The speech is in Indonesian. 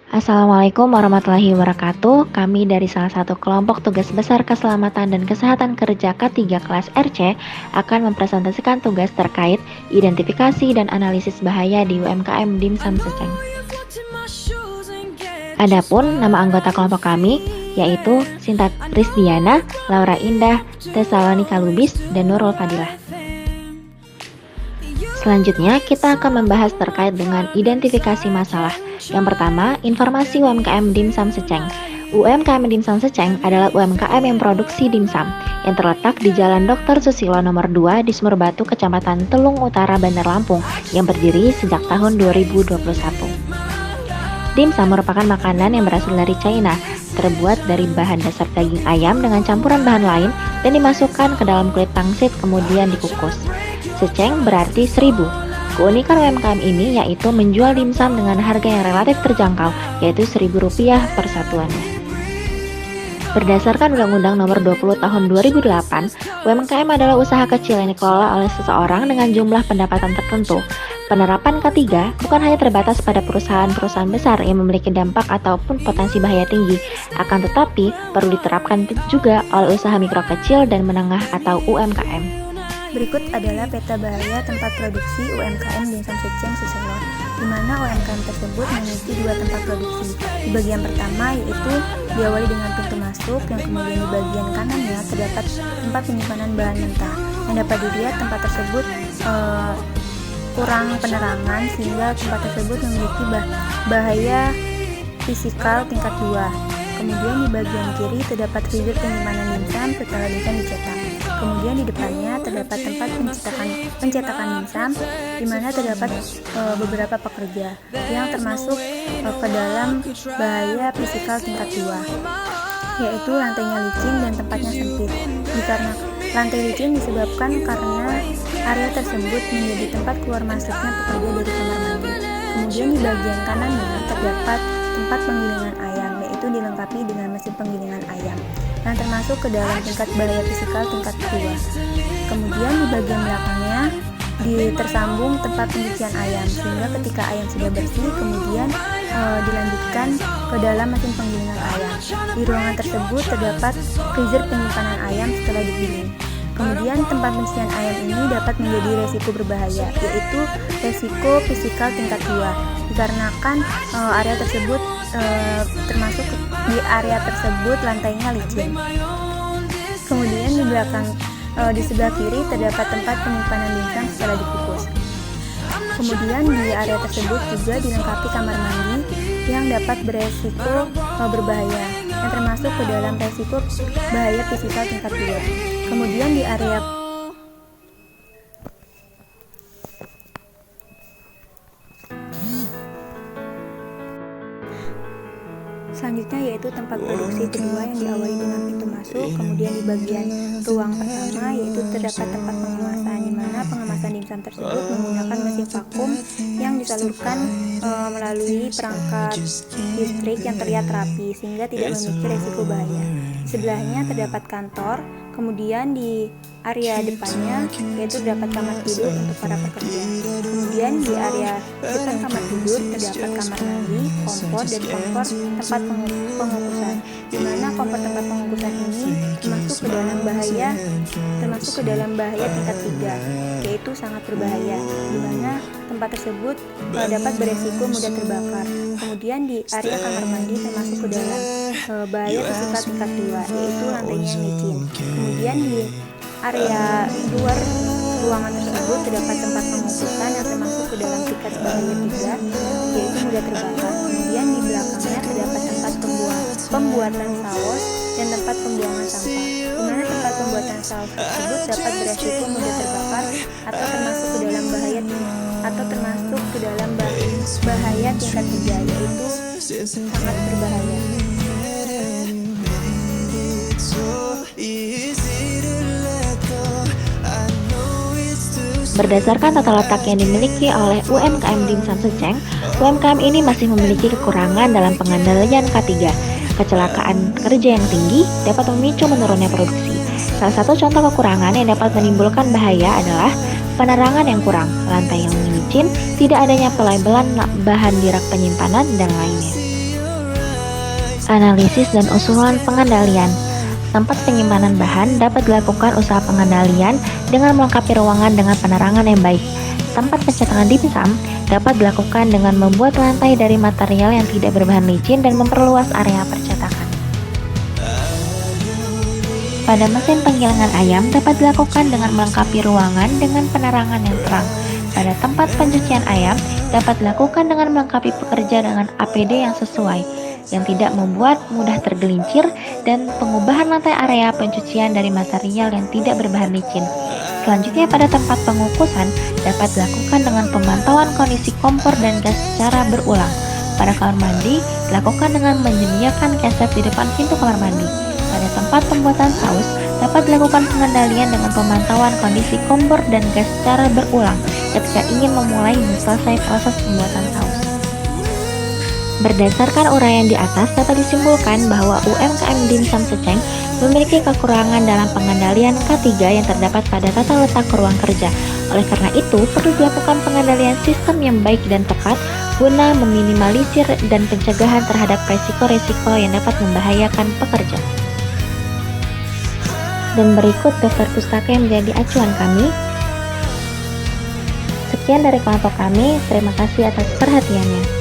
Assalamualaikum warahmatullahi wabarakatuh. Kami dari salah satu kelompok tugas besar keselamatan dan kesehatan kerja K3 kelas RC akan mempresentasikan tugas terkait identifikasi dan analisis bahaya di UMKM Dimsum Seceng. Adapun nama anggota kelompok kami yaitu Sinta Prisdiana, Laura Indah, Tesalonika Lubis, dan Nurul Fadilah. Selanjutnya, kita akan membahas terkait dengan identifikasi masalah. Yang pertama, informasi UMKM Dimsum Seceng. UMKM Dimsum Seceng adalah UMKM yang produksi dimsum yang terletak di Jalan Dr. Susilo nomor 2 di Sumberbatu, Kecamatan Telung Utara, Bandar Lampung, yang berdiri sejak tahun 2021. Dimsum merupakan makanan yang berasal dari China, terbuat dari bahan dasar daging ayam dengan campuran bahan lain dan dimasukkan ke dalam kulit pangsit kemudian dikukus. Seceng berarti 1000. Keunikan UMKM ini yaitu menjual dimsum dengan harga yang relatif terjangkau, yaitu Rp1.000 per satuannya. Berdasarkan Undang-Undang Nomor 20 Tahun 2008, UMKM adalah usaha kecil yang dikelola oleh seseorang dengan jumlah pendapatan tertentu. Penerapan K3 bukan hanya terbatas pada perusahaan-perusahaan besar yang memiliki dampak ataupun potensi bahaya tinggi, akan tetapi perlu diterapkan juga oleh usaha mikro kecil dan menengah atau UMKM. Berikut adalah peta bahaya tempat produksi UMKM Dimsum Seceng Suselo, di mana UMKM tersebut memiliki dua tempat produksi. Di bagian pertama yaitu diawali dengan pintu masuk, yang kemudian di bagian kanannya terdapat tempat penyimpanan bahan mentah. Yang dapat dilihat tempat tersebut kurang penerangan sehingga tempat tersebut memiliki bahaya fisikal tingkat 2. Kemudian di bagian kiri terdapat freezer penyimpanan dimsum setelah dimsum dicetak. Kemudian di depannya terdapat tempat pencetakan dimsum, di mana terdapat beberapa pekerja yang termasuk ke dalam bahaya fisikal tingkat 2, yaitu lantainya licin dan tempatnya sempit. Dikarenakan lantai licin disebabkan karena area tersebut menjadi tempat keluar masuknya pekerja dari kamar mandi. Kemudian di bagian kanannya terdapat tempat penggilingan ayam, yaitu dilengkapi dengan mesin penggilingan ayam yang termasuk ke dalam tingkat bahaya fisikal tingkat 2. Kemudian di bagian belakangnya tersambung tempat pencucian ayam, sehingga ketika ayam sudah bersih kemudian dilanjutkan ke dalam mesin penggilingan ayam. Di ruangan tersebut terdapat freezer penyimpanan ayam setelah digiling. Kemudian tempat pencucian ayam ini dapat menjadi resiko berbahaya, yaitu resiko fisikal tingkat 2, dikarenakan area tersebut termasuk di area tersebut lantainya licin. Kemudian di belakang di sebelah kiri terdapat tempat penyimpanan dimsum setelah dikukus. Kemudian di area tersebut juga dilengkapi kamar mandi yang dapat beresiko berbahaya, yang termasuk ke dalam resiko bahaya fisikal tingkat 2. Kemudian di area selanjutnya yaitu tempat produksi kedua yang diawali dengan pintu masuk. Kemudian di bagian ruang pertama yaitu terdapat tempat pengemasan, di mana pengemasan dimsum tersebut menggunakan mesin vakum yang disalurkan melalui perangkat listrik yang terlihat rapi sehingga tidak memiliki resiko bahaya. Di sebelahnya terdapat kantor. Kemudian di area depannya yaitu terdapat kamar tidur untuk para pekerja. Kemudian di area depan kamar tidur terdapat kamar mandi, kompor, dan kompor tempat pengukusan, di mana kompor tempat pengukusan ini termasuk ke dalam bahaya tingkat 3, yaitu sangat berbahaya, di mana tempat tersebut dapat beresiko mudah terbakar. Kemudian di area kamar mandi termasuk ke dalam bahaya fisikal tingkat 2, yaitu lantainya licin. Kemudian di area luar ruangan tersebut terdapat tempat pengukusan yang termasuk ke dalam tingkat bahaya 3, yaitu mudah terbakar. Kemudian di belakangnya terdapat tempat pembuatan saus dan tempat pembuangan sampah, di mana tempat pembuatan saus tersebut dapat beresiko mudah terbakar atau termasuk ke dalam bahaya tingkat 3, yaitu sangat berbahaya. Berdasarkan tata letak yang dimiliki oleh UMKM Dimsum Seceng, UMKM ini masih memiliki kekurangan dalam pengendalian K3. Kecelakaan kerja yang tinggi dapat memicu menurunnya produksi. Salah satu contoh kekurangan yang dapat menimbulkan bahaya adalah penerangan yang kurang, lantai yang licin, tidak adanya pelabelan bahan di rak penyimpanan, dan lainnya. Analisis dan usulan pengendalian. Tempat penyimpanan bahan dapat dilakukan usaha pengendalian dengan melengkapi ruangan dengan penerangan yang baik. Tempat pencetakan dimsum dapat dilakukan dengan membuat lantai dari material yang tidak berbahan licin dan memperluas area percetakan. Pada mesin penggilingan ayam dapat dilakukan dengan melengkapi ruangan dengan penerangan yang terang. Pada tempat pencucian ayam dapat dilakukan dengan melengkapi pekerja dengan APD yang sesuai, yang tidak membuat mudah tergelincir, dan pengubahan lantai area pencucian dari material yang tidak berbahan licin. Selanjutnya pada tempat pengukusan dapat dilakukan dengan pemantauan kondisi kompor dan gas secara berulang. Pada kamar mandi dilakukan dengan menyediakan keset di depan pintu kamar mandi. Pada tempat pembuatan saus dapat dilakukan pengendalian dengan pemantauan kondisi kompor dan gas secara berulang ketika ingin memulai dan selesai proses pembuatan saus. Berdasarkan uraian di atas dapat disimpulkan bahwa UMKM Dimsum Seceng memiliki kekurangan dalam pengendalian K3 yang terdapat pada tata letak ruang kerja. Oleh karena itu, perlu dilakukan pengendalian sistem yang baik dan tepat guna meminimalisir dan pencegahan terhadap resiko-resiko yang dapat membahayakan pekerja. Dan berikut daftar pustaka yang menjadi acuan kami. Sekian dari kelompok kami, terima kasih atas perhatiannya.